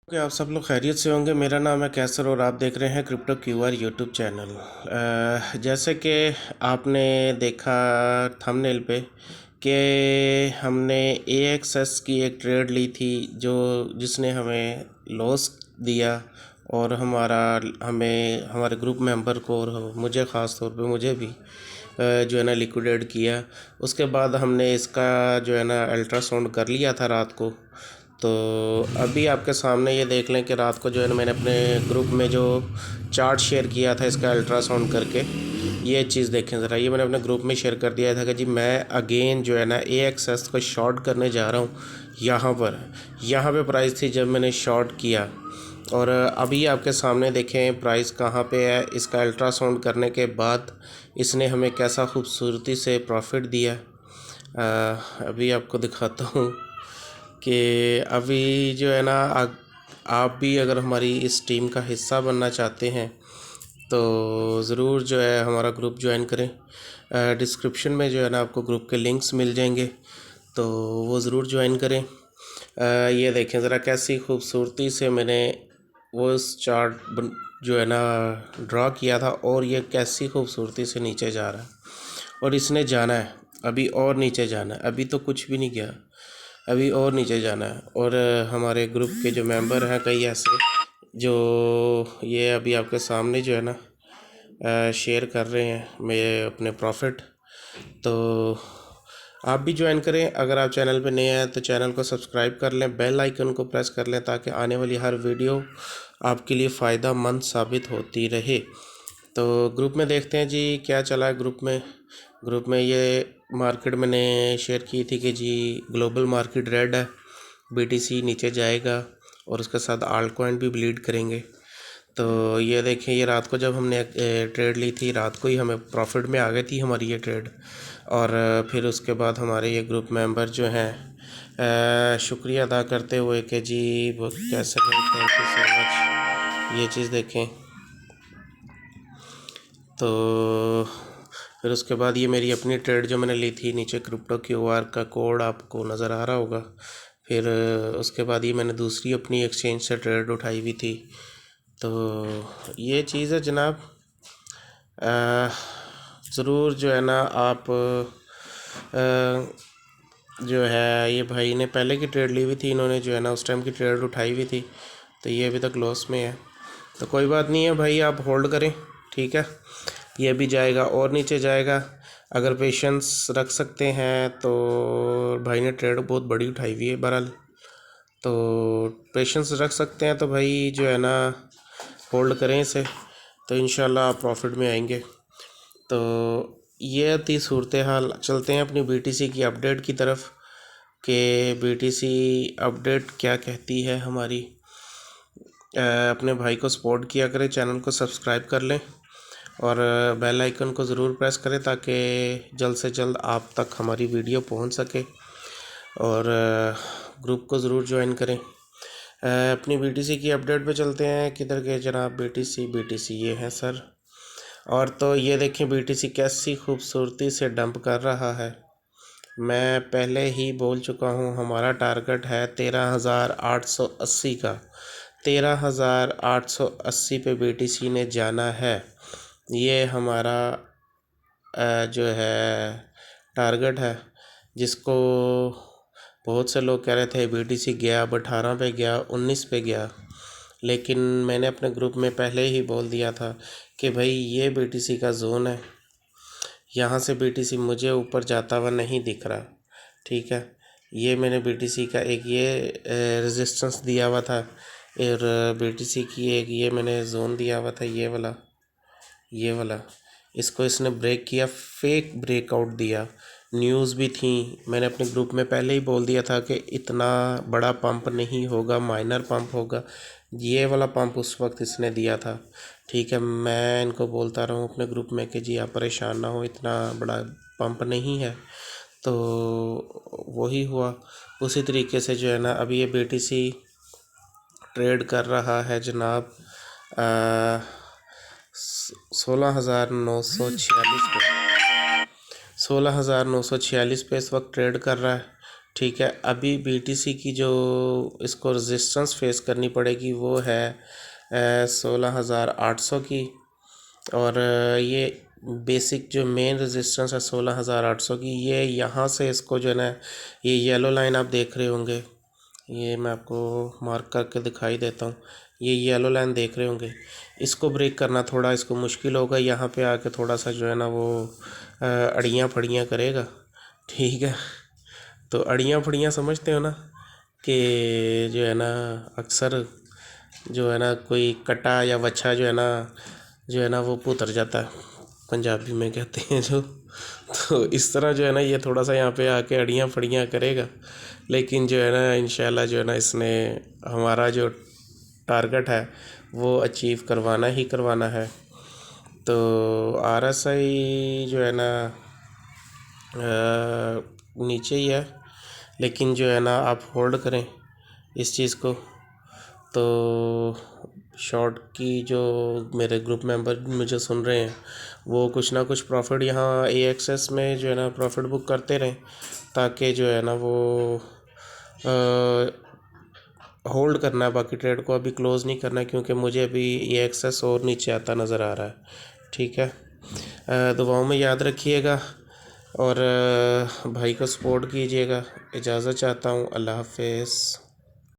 कि आप सब लोग खैरियत से होंगे। मेरा नाम है कैसर और आप देख रहे हैं क्रिप्टो क्यूआर यूट्यूब चैनल। जैसे कि आपने देखा थंबनेल पे कि हमने AXS की एक ट्रेड ली थी जो जिसने हमें लॉस दिया और हमें हमारे ग्रुप मेंबर को और मुझे ख़ास तौर पे मुझे भी जो है ना लिक्विडेट किया। उसके बाद हमने इसका जो है ना अल्ट्रासाउंड कर लिया था रात को। तो अभी आपके सामने ये देख लें कि रात को जो है ना मैंने अपने ग्रुप में जो चार्ट शेयर किया था इसका अल्ट्रासाउंड करके, ये चीज़ देखें ज़रा। ये मैंने अपने ग्रुप में शेयर कर दिया था कि जी मैं अगेन जो है ना AXS को शॉर्ट करने जा रहा हूँ। यहाँ पे प्राइस थी जब मैंने शॉर्ट किया और अभी आपके सामने देखें प्राइस कहाँ पे है। इसका अल्ट्रासाउंड करने के बाद इसने हमें कैसा खूबसूरती से प्रॉफिट दिया। अभी आपको दिखाता हूँ कि अभी जो है ना आप भी अगर हमारी इस टीम का हिस्सा बनना चाहते हैं तो ज़रूर जो है हमारा ग्रुप ज्वाइन करें। डिस्क्रिप्शन में जो है ना आपको ग्रुप के लिंक्स मिल जाएंगे, तो वो ज़रूर ज्वाइन करें। ये देखें ज़रा कैसी खूबसूरती से मैंने वो इस जो है ना ड्रा किया था और ये कैसी खूबसूरती से नीचे जा रहा है और इसने जाना है अभी और नीचे जाना है। अभी तो कुछ भी नहीं गया, अभी और नीचे जाना है। और हमारे ग्रुप के जो मेंबर हैं कई ऐसे जो ये अभी आपके सामने जो है ना शेयर कर रहे हैं मैं अपने प्रॉफिट। तो आप भी ज्वाइन करें। अगर आप चैनल पे नए हैं तो चैनल को सब्सक्राइब कर लें, बेल आइकन को प्रेस कर लें ताकि आने वाली हर वीडियो आपके लिए फ़ायदा मंद साबित होती रहे। तो ग्रुप में देखते हैं जी क्या चला है ग्रुप में ये मार्केट मैंने शेयर की थी कि जी ग्लोबल मार्केट रेड है, BTC नीचे जाएगा और उसके साथ आल्ट कॉइन भी ब्लीड करेंगे। तो ये देखें, ये रात को जब हमने ट्रेड ली थी रात को ही हमें प्रॉफिट में आ गई थी हमारी ये ट्रेड। और फिर उसके बाद हमारे ये ग्रुप मेंबर जो हैं शुक्रिया अदा करते हुए कि जी कैसे थैंक यू सो मच। ये चीज़ देखें। तो फिर उसके बाद ये मेरी अपनी ट्रेड जो मैंने ली थी, नीचे क्रिप्टो क्यूआर का कोड आपको नज़र आ रहा होगा। फिर उसके बाद ये मैंने दूसरी अपनी एक्सचेंज से ट्रेड उठाई हुई थी। तो ये चीज़ है जनाब। ज़रूर जो है ना आप जो है ये भाई ने पहले की ट्रेड ली हुई थी, इन्होंने जो है ना उस टाइम की ट्रेड उठाई हुई थी, तो ये अभी तक लॉस में है। तो कोई बात नहीं है भाई, आप होल्ड करें, ठीक है। ये भी जाएगा और नीचे जाएगा। अगर पेशेंस रख सकते हैं तो भाई ने ट्रेड बहुत बड़ी उठाई हुई है बहरहाल, तो पेशेंस रख सकते हैं तो भाई जो है ना होल्ड करें इसे, तो इंशाल्लाह आप प्रॉफिट में आएंगे। तो ये थी सूरत हाल। चलते हैं अपनी BTC की अपडेट की तरफ कि BTC अपडेट क्या कहती है हमारी। अपने भाई को सपोर्ट किया करें, चैनल को सब्सक्राइब कर लें और बेल आइकन को ज़रूर प्रेस करें ताकि जल्द से जल्द आप तक हमारी वीडियो पहुंच सके। और ग्रुप को ज़रूर ज्वाइन करें। अपनी BTC की अपडेट पे चलते हैं। किधर गए जनाब BTC ये है सर। और तो ये देखें BTC कैसी खूबसूरती से डंप कर रहा है। मैं पहले ही बोल चुका हूँ हमारा टारगेट है 13,880 का। 13,880 पे BTC ने जाना है। ये हमारा जो है टारगेट है, जिसको बहुत से लोग कह रहे थे BTC गया, अब 18 पे गया, 19 पे गया। लेकिन मैंने अपने ग्रुप में पहले ही बोल दिया था कि भाई ये BTC का जोन है, यहाँ से BTC मुझे ऊपर जाता हुआ नहीं दिख रहा, ठीक है। ये मैंने BTC का एक ये रेजिस्टेंस दिया हुआ था और BTC की एक ये मैंने जोन दिया हुआ था, ये वाला इसको इसने ब्रेक किया, फेक ब्रेकआउट दिया। न्यूज़ भी थी, मैंने अपने ग्रुप में पहले ही बोल दिया था कि इतना बड़ा पंप नहीं होगा, माइनर पंप होगा। ये वाला पंप उस वक्त इसने दिया था, ठीक है। मैं इनको बोलता रहा हूँ अपने ग्रुप में कि जी आप परेशान ना हो, इतना बड़ा पंप नहीं है। तो वही हुआ। उसी तरीके से जो है ना अभी ये BTC ट्रेड कर रहा है जनाब 16,946 पे 16,946 पे इस वक्त ट्रेड कर रहा है, ठीक है, अभी BTC की जो इसको रेजिस्टेंस फेस करनी पड़ेगी वो है 16,800 की। और ये बेसिक जो मेन रेजिस्टेंस है 16,800 की, ये यहाँ से इसको जो है ना, ये येलो लाइन आप देख रहे होंगे, ये मैं आपको मार्क करके दिखाई देता हूँ। ये येलो लाइन देख रहे होंगे, इसको ब्रेक करना थोड़ा इसको मुश्किल होगा। यहाँ पे आके थोड़ा सा जो है ना वो अड़ियाँ फड़ियाँ करेगा। ठीक है, तो अड़ियाँ फड़ियाँ समझते हो ना, कि जो है ना अक्सर जो है ना कोई कटा या वच्छा जो है ना वो पुतर जाता है, पंजाबी में कहते हैं जो। तो इस तरह जो है ना ये थोड़ा सा यहाँ पे आके अड़ियाँ फड़ियाँ करेगा, लेकिन जो है ना इंशाल्लाह जो है ना इसने हमारा जो टारगेट है वो अचीव करवाना ही करवाना है। तो RSI जो है ना नीचे ही है, लेकिन जो है ना आप होल्ड करें इस चीज़ को। तो शॉर्ट की जो मेरे ग्रुप मेंबर मुझे सुन रहे हैं वो कुछ ना कुछ प्रॉफिट यहाँ AXS में जो है ना प्रॉफिट बुक करते रहें, ताकि जो है ना वो होल्ड करना है, बाकी ट्रेड को अभी क्लोज़ नहीं करना है, क्योंकि मुझे अभी AXS और नीचे आता नज़र आ रहा है। ठीक है, दुआओं में याद रखिएगा और भाई को सपोर्ट कीजिएगा। इजाज़त चाहता हूँ, अल्लाह हाफ़िज़।